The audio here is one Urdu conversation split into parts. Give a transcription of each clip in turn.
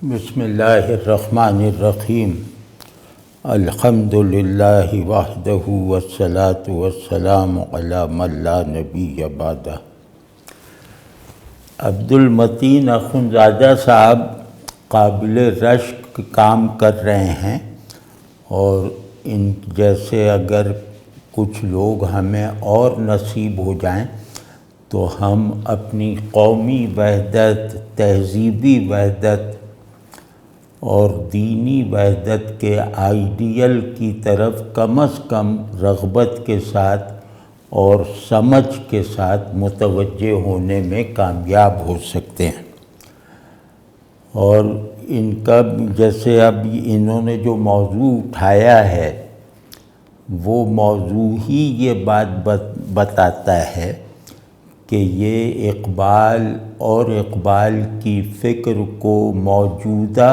بسم اللہ الرحمن الرحیم الحمد للہ وحدہ والصلاة والسلام علی من لا نبی بعدہ۔ عبدالمتین اخندزادہ صاحب قابل رشک کام کر رہے ہیں، اور ان جیسے اگر کچھ لوگ ہمیں اور نصیب ہو جائیں تو ہم اپنی قومی وحدت، تہذیبی وحدت اور دینی وحدت کے آئیڈیل کی طرف کم از کم رغبت کے ساتھ اور سمجھ کے ساتھ متوجہ ہونے میں کامیاب ہو سکتے ہیں۔ اور ان کا جیسے اب انہوں نے جو موضوع اٹھایا ہے وہ موضوع ہی یہ بات بتاتا ہے کہ یہ اقبال کی فکر کو موجودہ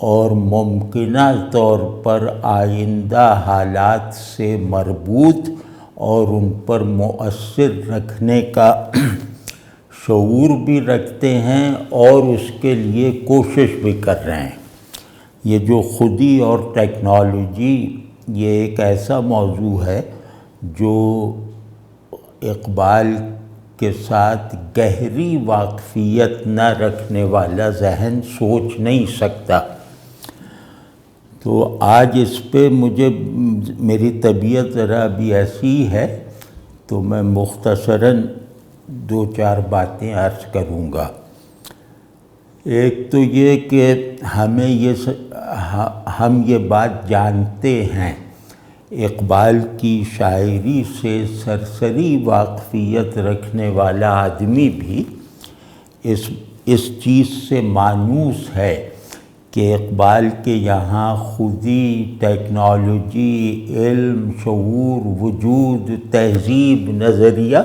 اور ممکنہ طور پر آئندہ حالات سے مربوط اور ان پر مؤثر رکھنے کا شعور بھی رکھتے ہیں اور اس کے لیے کوشش بھی کر رہے ہیں۔ یہ جو خودی اور ٹیکنالوجی، یہ ایک ایسا موضوع ہے جو اقبال کے ساتھ گہری واقفیت نہ رکھنے والا ذہن سوچ نہیں سکتا۔ تو آج اس پہ میری طبیعت ذرا ابھی ایسی ہے تو میں مختصراً 2-4 باتیں عرض کروں گا۔ ایک تو یہ کہ ہم یہ بات جانتے ہیں، اقبال کی شاعری سے سرسری واقفیت رکھنے والا آدمی بھی اس چیز سے مانوس ہے کہ اقبال کے یہاں خودی، ٹیکنالوجی، علم، شعور، وجود، تہذیب، نظریہ،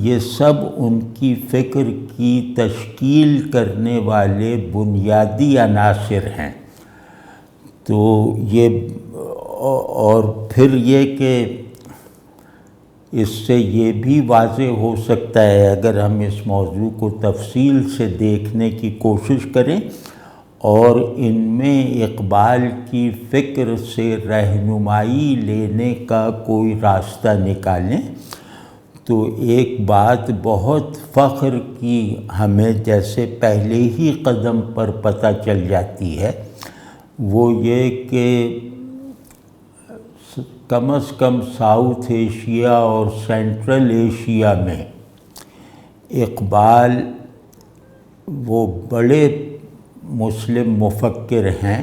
یہ سب ان کی فکر کی تشکیل کرنے والے بنیادی عناصر ہیں۔ تو یہ اور پھر یہ کہ اس سے یہ بھی واضح ہو سکتا ہے اگر ہم اس موضوع کو تفصیل سے دیکھنے کی کوشش کریں اور ان میں اقبال کی فکر سے رہنمائی لینے کا کوئی راستہ نکالیں، تو ایک بات بہت فخر کی ہمیں جیسے پہلے ہی قدم پر پتہ چل جاتی ہے، وہ یہ کہ کم از کم ساؤتھ ایشیا اور سینٹرل ایشیا میں اقبال وہ بڑے مسلم مفکر ہیں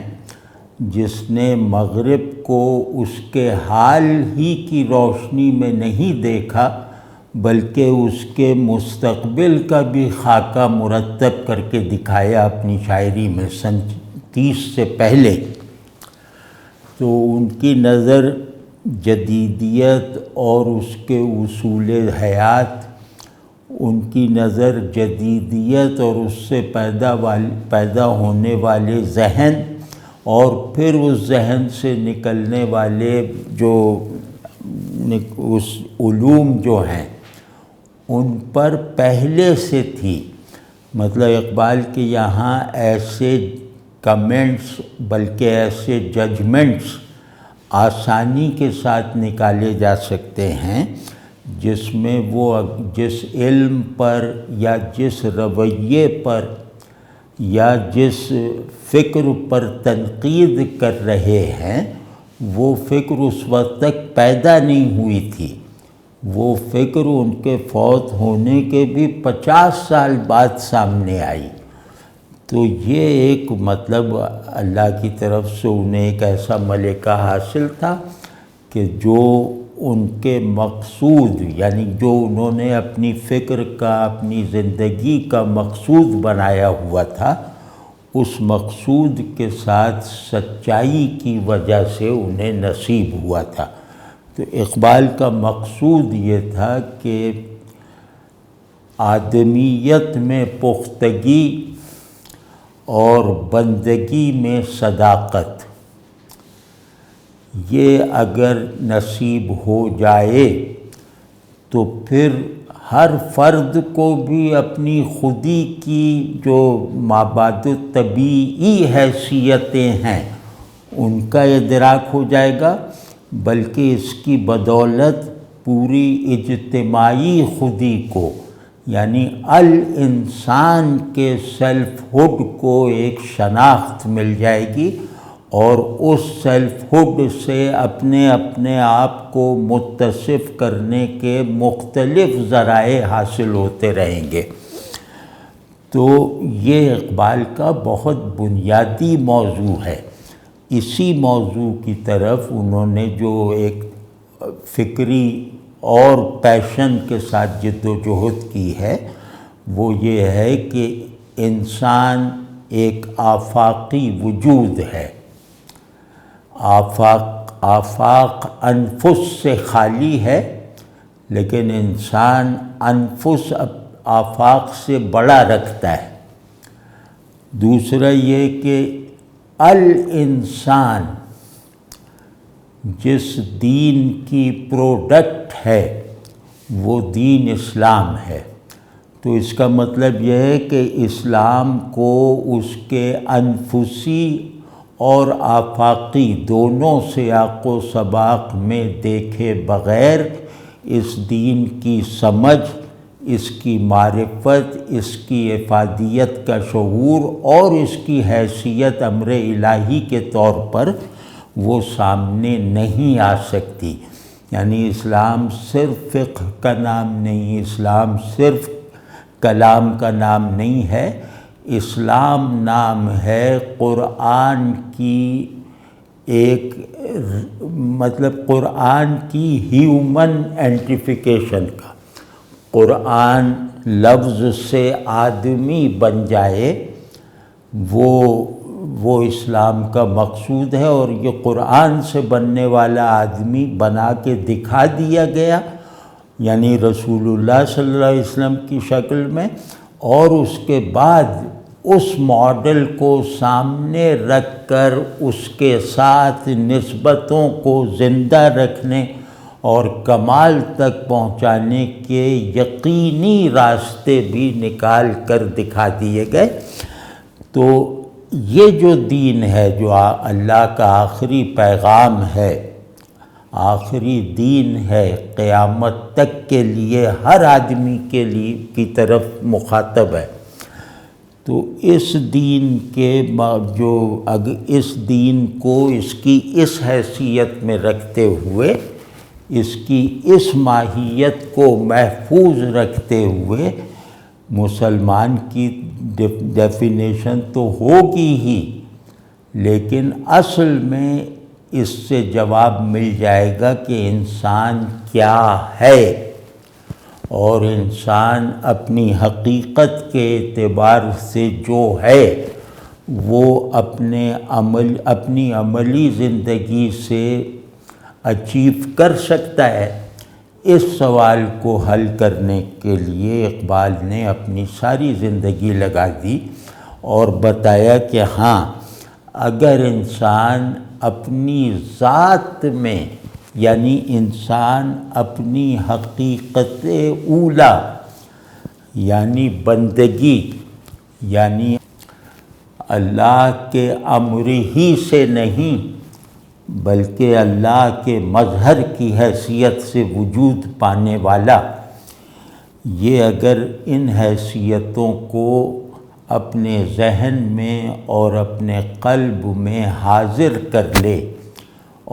جس نے مغرب کو اس کے حال ہی کی روشنی میں نہیں دیکھا بلکہ اس کے مستقبل کا بھی خاکہ مرتب کر کے دکھایا اپنی شاعری میں 30 سے پہلے۔ تو ان کی نظر جدیدیت اور اس کے اصول حیات، ان کی نظر جدیدیت اور اس سے پیدا ہونے والے ذہن اور پھر اس ذہن سے نکلنے والے جو اس علوم جو ہیں ان پر پہلے سے تھی۔ مطلب اقبال کے یہاں ایسے کمنٹس بلکہ ایسے ججمنٹس آسانی کے ساتھ نکالے جا سکتے ہیں جس میں وہ جس علم پر یا جس رویے پر یا جس فکر پر تنقید کر رہے ہیں وہ فکر اس وقت تک پیدا نہیں ہوئی تھی، وہ فکر ان کے فوت ہونے کے بھی 50 سال بعد سامنے آئی۔ تو یہ ایک مطلب اللہ کی طرف سے انہیں ایک ایسا ملکہ حاصل تھا کہ جو ان کے مقصود، یعنی جو انہوں نے اپنی فکر کا، اپنی زندگی کا مقصود بنایا ہوا تھا، اس مقصود کے ساتھ سچائی کی وجہ سے انہیں نصیب ہوا تھا۔ تو اقبال کا مقصود یہ تھا کہ آدمیت میں پختگی اور بندگی میں صداقت، یہ اگر نصیب ہو جائے تو پھر ہر فرد کو بھی اپنی خودی کی جو مابعد طبیعی حیثیتیں ہیں ان کا ادراک ہو جائے گا، بلکہ اس کی بدولت پوری اجتماعی خودی کو یعنی الانسان کے سیلف ہوڈ کو ایک شناخت مل جائے گی، اور اس سیلف ہوڈ سے اپنے آپ کو متصف کرنے کے مختلف ذرائع حاصل ہوتے رہیں گے۔ تو یہ اقبال کا بہت بنیادی موضوع ہے۔ اسی موضوع کی طرف انہوں نے جو ایک فکری اور پیشن کے ساتھ جد و جہد کی ہے وہ یہ ہے کہ انسان ایک آفاقی وجود ہے، آفاق انفس سے خالی ہے، لیکن انسان انفس آفاق سے بڑا رکھتا ہے۔ دوسرا یہ کہ الانسان جس دین کی پروڈکٹ ہے وہ دین اسلام ہے، تو اس کا مطلب یہ ہے کہ اسلام کو اس کے انفسی اور آفاقی دونوں سیاق و سباق میں دیکھے بغیر اس دین کی سمجھ، اس کی معرفت، اس کی افادیت کا شعور اور اس کی حیثیت امر الہی کے طور پر وہ سامنے نہیں آ سکتی۔ یعنی اسلام صرف فقہ کا نام نہیں، اسلام صرف کلام کا نام نہیں ہے، اسلام نام ہے قرآن کی ایک قرآن کی ہیومن اینٹیفیکیشن کا۔ قرآن لفظ سے آدمی بن جائے وہ اسلام کا مقصود ہے، اور یہ قرآن سے بننے والا آدمی بنا کے دکھا دیا گیا، یعنی رسول اللہ صلی اللہ علیہ وسلم کی شکل میں، اور اس کے بعد اس ماڈل کو سامنے رکھ کر اس کے ساتھ نسبتوں کو زندہ رکھنے اور کمال تک پہنچانے کے یقینی راستے بھی نکال کر دکھا دیے گئے۔ تو یہ جو دین ہے، جو اللہ کا آخری پیغام ہے، آخری دین ہے، قیامت تک کے لیے ہر آدمی کے لیے کی طرف مخاطب ہے۔ تو اس دین کے اس دین کو اس کی اس حیثیت میں رکھتے ہوئے، اس کی اس ماہیت کو محفوظ رکھتے ہوئے، مسلمان کی ڈیفینیشن تو ہوگی ہی، لیکن اصل میں اس سے جواب مل جائے گا کہ انسان کیا ہے، اور انسان اپنی حقیقت کے اعتبار سے جو ہے وہ اپنی عملی زندگی سے اچیو کر سکتا ہے۔ اس سوال کو حل کرنے کے لیے اقبال نے اپنی ساری زندگی لگا دی اور بتایا کہ ہاں، اگر انسان اپنی ذات میں، یعنی انسان اپنی حقیقت اولا یعنی بندگی، یعنی اللہ کے امر ہی سے نہیں بلکہ اللہ کے مظہر کی حیثیت سے وجود پانے والا، یہ اگر ان حیثیتوں کو اپنے ذہن میں اور اپنے قلب میں حاضر کر لے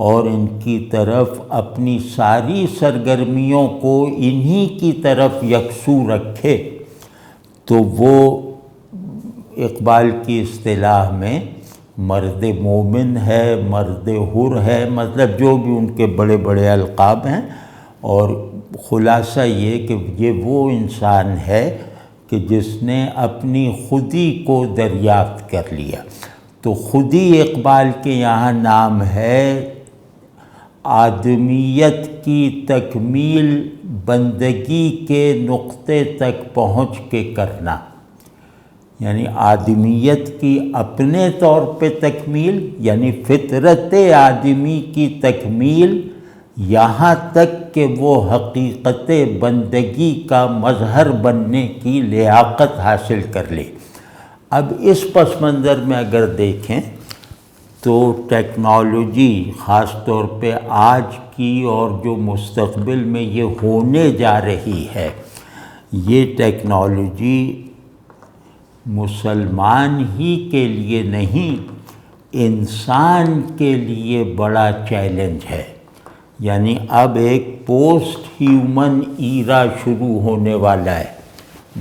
اور ان کی طرف اپنی ساری سرگرمیوں کو انہی کی طرف یکسو رکھے، تو وہ اقبال کی اصطلاح میں مرد مومن ہے، مرد حر ہے، مطلب جو بھی ان کے بڑے بڑے القاب ہیں۔ اور خلاصہ یہ کہ یہ وہ انسان ہے کہ جس نے اپنی خودی کو دریافت کر لیا۔ تو خودی اقبال کے یہاں نام ہے آدمیت کی تکمیل بندگی کے نقطے تک پہنچ کے کرنا، یعنی آدمیت کی اپنے طور پہ تکمیل، یعنی فطرت آدمی کی تکمیل یہاں تک کہ وہ حقیقت بندگی کا مظہر بننے کی لیاقت حاصل کر لے۔ اب اس پس منظر میں اگر دیکھیں تو ٹیکنالوجی خاص طور پہ آج کی اور جو مستقبل میں یہ ہونے جا رہی ہے، یہ ٹیکنالوجی مسلمان ہی کے لیے نہیں، انسان کے لیے بڑا چیلنج ہے۔ یعنی اب ایک پوسٹ ہیومن ایرا شروع ہونے والا ہے،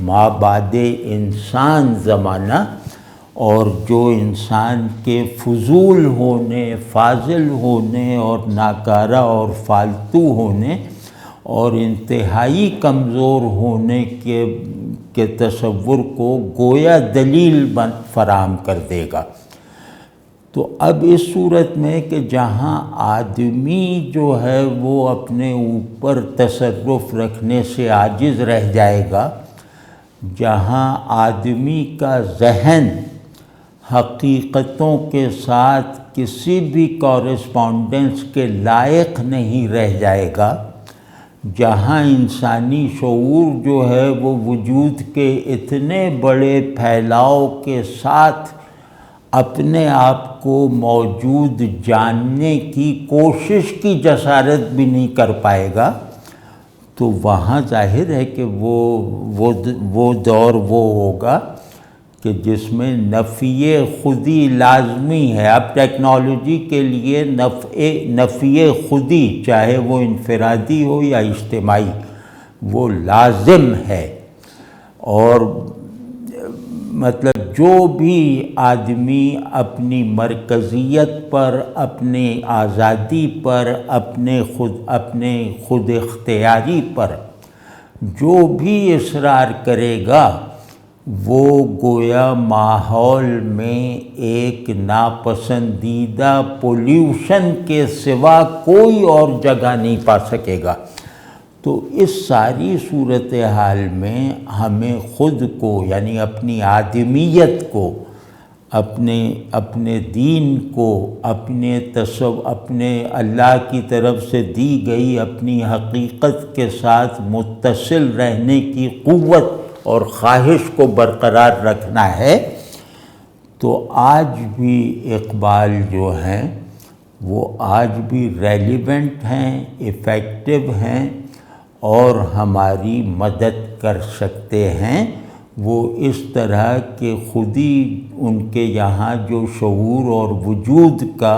مابعد انسان زمانہ، اور جو انسان کے فضول ہونے، فاضل ہونے اور ناکارہ اور فالتو ہونے اور انتہائی کمزور ہونے کے تصور کو گویا دلیل فراہم کر دے گا۔ تو اب اس صورت میں کہ جہاں آدمی جو ہے وہ اپنے اوپر تصرف رکھنے سے عاجز رہ جائے گا، جہاں آدمی کا ذہن حقیقتوں کے ساتھ کسی بھی کورسپونڈنس کے لائق نہیں رہ جائے گا، جہاں انسانی شعور جو ہے وہ وجود کے اتنے بڑے پھیلاؤ کے ساتھ اپنے آپ کو موجود جاننے کی کوشش کی جسارت بھی نہیں کر پائے گا، تو وہاں ظاہر ہے کہ وہ دور وہ ہوگا کہ جس میں نفی خودی لازمی ہے۔ اب ٹیکنالوجی کے لیے نفی خودی، چاہے وہ انفرادی ہو یا اجتماعی، وہ لازم ہے۔ اور مطلب جو بھی آدمی اپنی مرکزیت پر، اپنی آزادی پر، اپنے خود اختیاری پر جو بھی اصرار کرے گا، وہ گویا ماحول میں ایک ناپسندیدہ پولیوشن کے سوا کوئی اور جگہ نہیں پا سکے گا۔ تو اس ساری صورتحال میں ہمیں خود کو، یعنی اپنی آدمیت کو، اپنے دین کو، اپنے اللہ کی طرف سے دی گئی اپنی حقیقت کے ساتھ متصل رہنے کی قوت اور خواہش کو برقرار رکھنا ہے۔ تو آج بھی اقبال جو ہیں وہ آج بھی ریلیونٹ ہیں، ایفیکٹو ہیں اور ہماری مدد کر سکتے ہیں۔ وہ اس طرح کہ خود ہی ان کے یہاں جو شعور اور وجود کا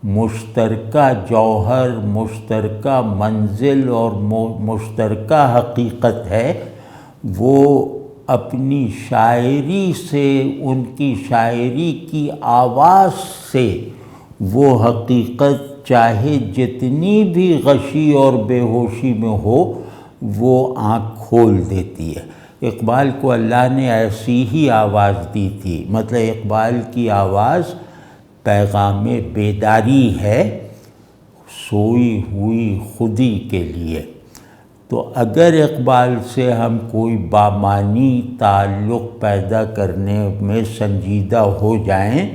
مشترکہ جوہر، مشترکہ منزل اور مشترکہ حقیقت ہے، وہ اپنی شاعری سے، ان کی شاعری کی آواز سے وہ حقیقت چاہے جتنی بھی غشی اور بے ہوشی میں ہو، وہ آنکھ کھول دیتی ہے۔ اقبال کو اللہ نے ایسی ہی آواز دی تھی، مطلب اقبال کی آواز پیغام بیداری ہے سوئی ہوئی خودی کے لیے۔ تو اگر اقبال سے ہم کوئی بامعنی تعلق پیدا کرنے میں سنجیدہ ہو جائیں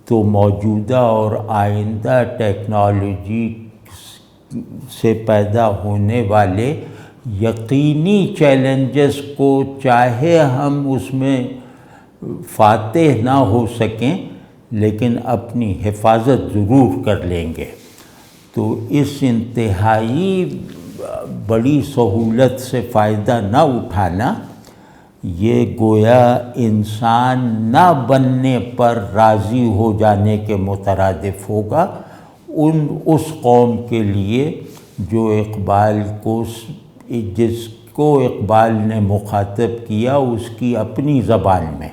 تو موجودہ اور آئندہ ٹیکنالوجی سے پیدا ہونے والے یقینی چیلنجز کو چاہے ہم اس میں فاتح نہ ہو سکیں لیکن اپنی حفاظت ضرور کر لیں گے۔ تو اس انتہائی بڑی سہولت سے فائدہ نہ اٹھانا، یہ گویا انسان نہ بننے پر راضی ہو جانے کے مترادف ہوگا اس قوم کے لیے جو جس کو اقبال نے مخاطب کیا اس کی اپنی زبان میں۔